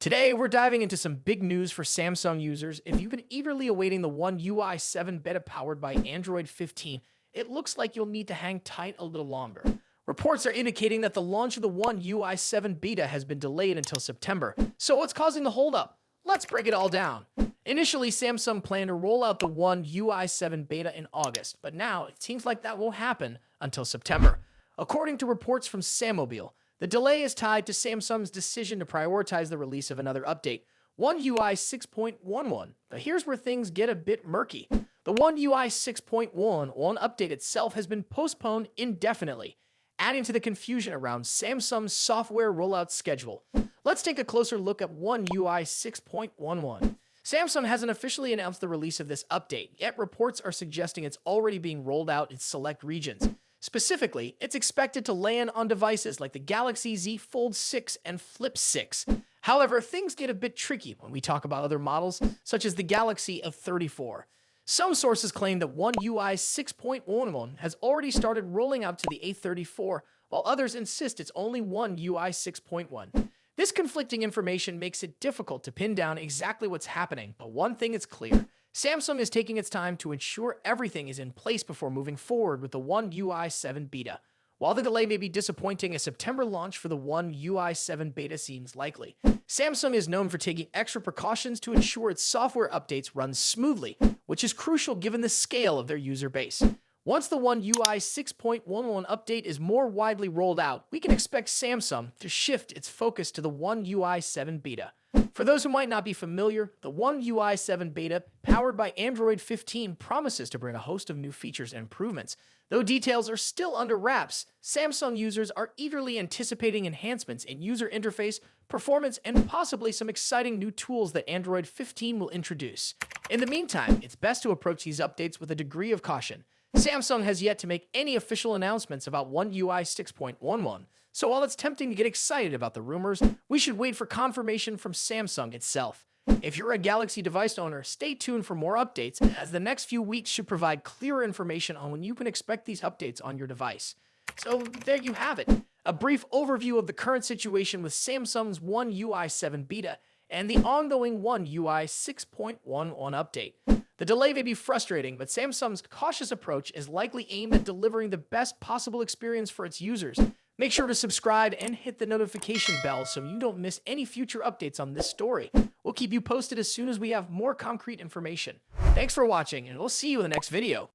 Today, we're diving into some big news for Samsung users. If you've been eagerly awaiting the One UI 7 beta powered by Android 15, it looks like you'll need to hang tight a little longer. Reports are indicating that the launch of the One UI 7 beta has been delayed until September. So what's causing the holdup? Let's break it all down. Initially, Samsung planned to roll out the One UI 7 beta in August, but now it seems like that won't happen until September. According to reports from Sammobile, the delay is tied to Samsung's decision to prioritize the release of another update, One UI 6.11. But here's where things get a bit murky. The One UI 6.11 update itself has been postponed indefinitely, adding to the confusion around Samsung's software rollout schedule. Let's take a closer look at One UI 6.11. Samsung hasn't officially announced the release of this update, yet reports are suggesting it's already being rolled out in select regions. Specifically, it's expected to land on devices like the Galaxy Z Fold 6 and Flip 6. However, things get a bit tricky when we talk about other models, such as the Galaxy F34. Some sources claim that One UI 6.11 has already started rolling out to the A34, while others insist it's only One UI 6.1. This conflicting information makes it difficult to pin down exactly what's happening, but one thing is clear. Samsung is taking its time to ensure everything is in place before moving forward with the One UI 7 beta. While the delay may be disappointing, a September launch for the One UI 7 beta seems likely. Samsung is known for taking extra precautions to ensure its software updates run smoothly, which is crucial given the scale of their user base. Once the One UI 6.11 update is more widely rolled out, we can expect Samsung to shift its focus to the One UI 7 beta. For those who might not be familiar, the One UI 7 beta, powered by Android 15, promises to bring a host of new features and improvements. Though details are still under wraps, Samsung users are eagerly anticipating enhancements in user interface, performance, and possibly some exciting new tools that Android 15 will introduce. In the meantime, it's best to approach these updates with a degree of caution. Samsung has yet to make any official announcements about One UI 6.11, so while it's tempting to get excited about the rumors, we should wait for confirmation from Samsung itself. If you're a Galaxy device owner, stay tuned for more updates, as the next few weeks should provide clearer information on when you can expect these updates on your device. So there you have it, a brief overview of the current situation with Samsung's One UI 7 beta and the ongoing One UI 6.11 update. The delay may be frustrating, but Samsung's cautious approach is likely aimed at delivering the best possible experience for its users. Make sure to subscribe and hit the notification bell so you don't miss any future updates on this story. We'll keep you posted as soon as we have more concrete information. Thanks for watching, and we'll see you in the next video.